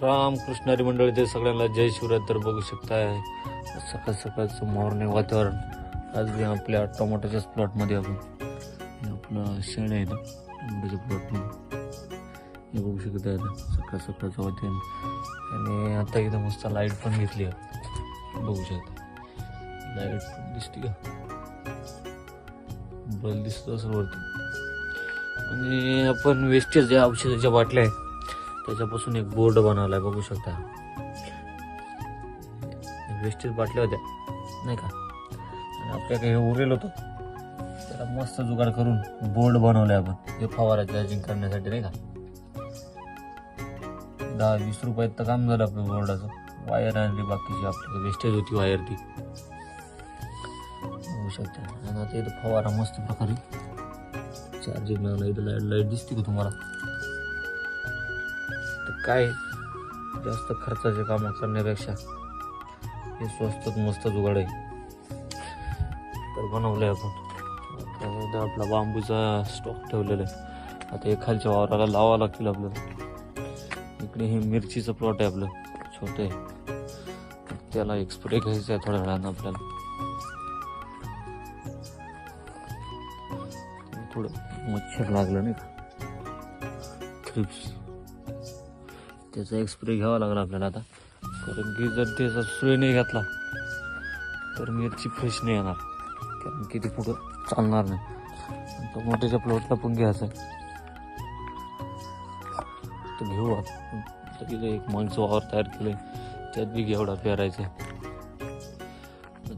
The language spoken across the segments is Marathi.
रामकृष्णारी मंडळी ते सगळ्यांना जय शिवराय. तर बघू शकताय सकाळ सकाळचं मॉर्निंग वातावरण. आज मी आपल्या टोमॅटोच्याच प्लॉटमध्ये आपण आपलं शेण आहे ना टोमॅटोच्या प्लॉटमध्ये हे बघू शकताय सकाळ सकाळचं वातावरण. आणि आता इथं मस्त लाईट पण घेतली आहे बघू शकता. लाईट पण दिसते का, बल्ब दिसतो असं वरती. आणि आपण वेस्टेज ज्या औषधाच्या बाटल्या आहेत त्याच्यापासून एक बोर्ड बनवला आहे बघू शकता. वेस्टेज बाटल्या होत्या नाही का, आणि आपल्याकडे हे उरेल होतं त्याला मस्त जुगाड करून बोर्ड बनवले आपण. हे फवारा चार्जिंग करण्यासाठी नाही का. 10-20 रुपयात तर काम झालं आपलं बोर्डाचं. वायर आणली बाकीची आपल्याकडे वेस्टेज होती वायर ती बघू शकता. आणि आता इथं फवारा मस्त प्रकारे चार्जिंग लागला. इथं लाईट दिसते का तुम्हाला. तर काय जास्त खर्चाचे कामं करण्यापेक्षा हे स्वस्त मस्त जुगाड आहे तर बनवलंय आपण. आता आपला बांबूचा स्टॉक ठेवलेला आहे. आता हे खालच्या वावराला लावावं लागतील आपल्याला. इकडे हे मिरचीचं प्लॉट आहे आपलं छोटं आहे, त्याला एक स्प्रे घ्यायचा आहे थोड्या वेळानं आपल्याला. थोडं मच्छर लागलं नाही का, थ्रिप्स, त्याचा एक स्प्रे घ्यावा लागला आपल्याला आता. कारण की जर त्याचा स्प्रे नाही घातला तर मिरची फ्रेश नाही येणार, कारण की ती पुढं चालणार नाही. टोमॅटोच्या प्लॉटला पण घ्यायचं आहे तर घेऊ आपण. तिथे एक माणसं वावर तयार केलं आहे त्यात बी घेवडा पेरायचा आहे.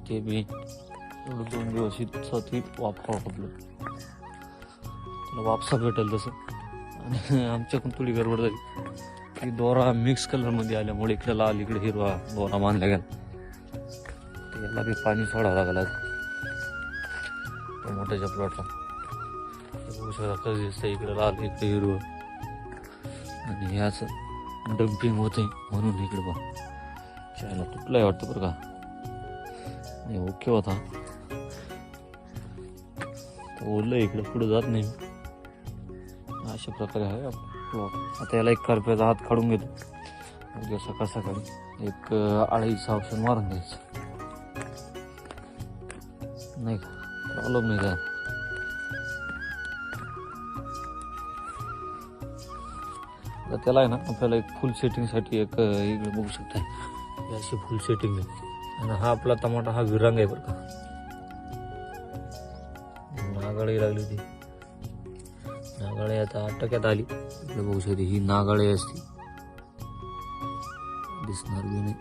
ते बी 2 दिवसासाठी वापरावं आपलं, त्याला वापसा भेटेल तसं. आणि आमच्याकडून थोडी गडबड झाली की दोरा मिक्स कलरमध्ये आल्यामुळे इकडे लाल इकडे हिरवा दोरा बांधला गेला. त्याला बी पाणी सोडावं लागलं टोमॅटोच्या प्लॉटला. बघू शकता कसं दिसतं, इकडे लाल इकडे हिरवं. आणि हे असं डम्पिंग होते म्हणून इकडे बघ चायला तुटलाय वाटतं बरं का. ओके होता ओरलं इकडे पुढे जात नाही. अशा प्रकारे आहे प्लॉट. आता याला एक करप्याचा हात काढून घेतो. उद्या सकाळ सकाळी एक आळीचं औषध मारून द्यायचं नाही का, प्रॉब्लेम नाही काय. तर त्याला आहे ना आपल्याला एक फुल सेटिंगसाठी एक इकडे बघू शकता ही अशी फुल सेटिंग आहे. आणि हा आपला टमाटा हा विरांग आहे बरं का. नागाळी लागली ती नागाळे आता अटक्यात आली. इकडे बघू शकते ही नागाळे असते, दिसणार बी नाही.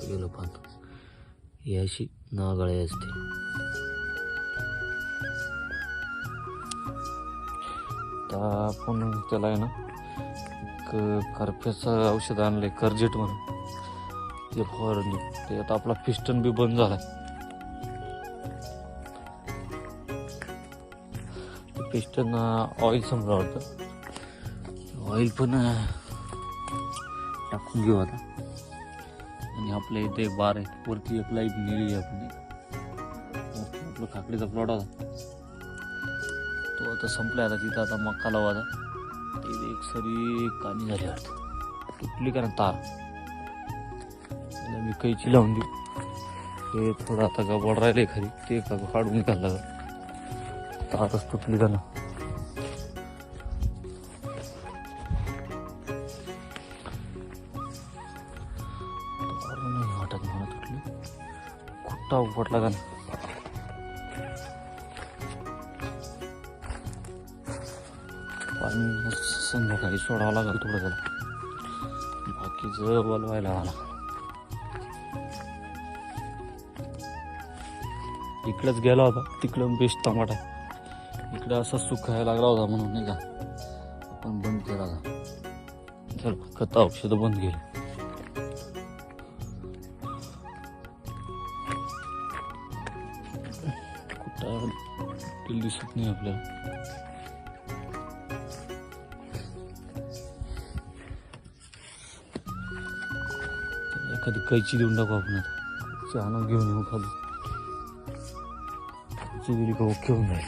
गेलो पाहतो ही अशी नागाळे असते. आता आपण त्याला आहे ना एक करप्याचं औषध आणलंय करजेट म्हणून, ते फवारणी. ते आता आपला पिस्टन बी बंद झालाय. पिस्टन ऑइल समजा वाटतं, ऑइल पण टाकून घेऊ आता. आणि आपल्या इथे बार आहे वरती एक लाईट नेली आहे आपण. वरती आपलं काकडीचा प्लॉट होता तो आता संपलाय. आता तिथं आता मक्का लावा. आता तिथे एक सरी कानी झाली वाटतं, तुटली का ना तार, मी कैची लावून देऊ. हे थोडं आता गबाड राहिले खरी, ते काढून निघालं तारच तुटली का ना. नाही वाटत मला तुटली, खुट्टा उपटला का ना. पाणी संध्याकाळी सोडावं लागेल थोडं त्याला, बाकीचं बोलवायला आला. इकडेच गेला होता, तिकडं बेस्ट टमाटा. इकडे असा सुकायला लागला होता म्हणून नाही का आपण बंद केला होता. चल खत औषधं बंद केली. कुठं दिसत नाही आपल्याला. एखादी कैची देऊन टाकू आपण. आता आणून घेऊन येऊ खाली. दिली का ओके होऊन जाईल.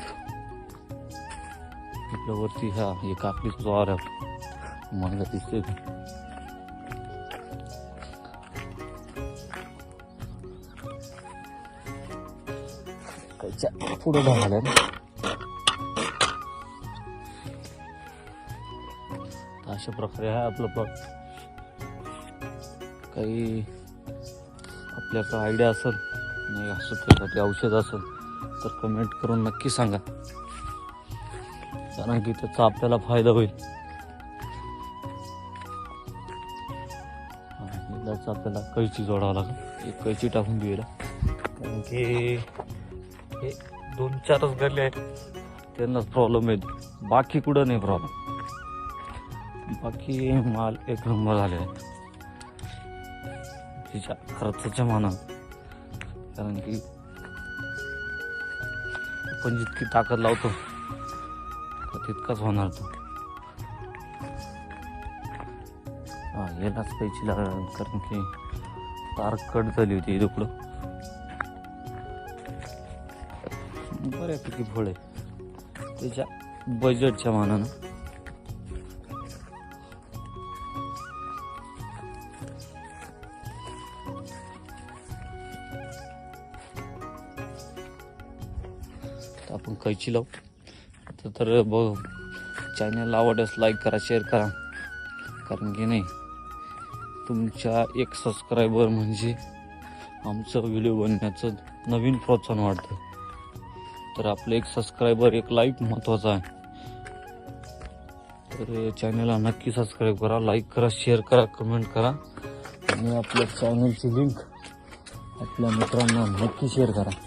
इकडं वरती हा हे काकडीचा ज्वार आहे मला दिसते. पुढे झालं ना. अशा प्रकारे आहे आपलं प्लॉट. काही आपल्याला आयडिया असेल नाही सुट्टीसाठी औषध असेल तर कमेंट करून नक्की सांगा, कारण की त्याचा आपल्याला फायदा होईल. आपल्याला कैची जोडावं लागेल. एक कैची टाकून घेऊया, कारण की हे 2-4च गल्ले आहेत त्यांनाच प्रॉब्लेम आहे, बाकी कुठं नाही प्रॉब्लेम. बाकी माल एक नंबर झाले आहे तिच्या खर्चाच्या मानात, कारण की आपण जितकी ताकद लावतो तितकाच होणार तो. हा यालाच कैची लागणार, कारण की तार कट झाली होती इकडं. बऱ्यापैकी फळ आहे त्याच्या बजेटच्या मानानं. आपण कैची लावू तर बघ. चॅनल आवडल्यास लाईक करा, शेअर करा, कारण की नाही तुमच्या एक सबस्क्रायबर म्हणजे आमचं व्हिडिओ बनण्याचं नवीन प्रोत्साहन वाढतं. तर आपलं एक सबस्क्रायबर एक लाईक महत्त्वाचा आहे. तर चॅनलला नक्की सबस्क्राईब करा, लाईक करा, शेअर करा, कमेंट करा, आणि आपल्या चॅनलची लिंक आपल्या मित्रांना नक्की शेअर करा.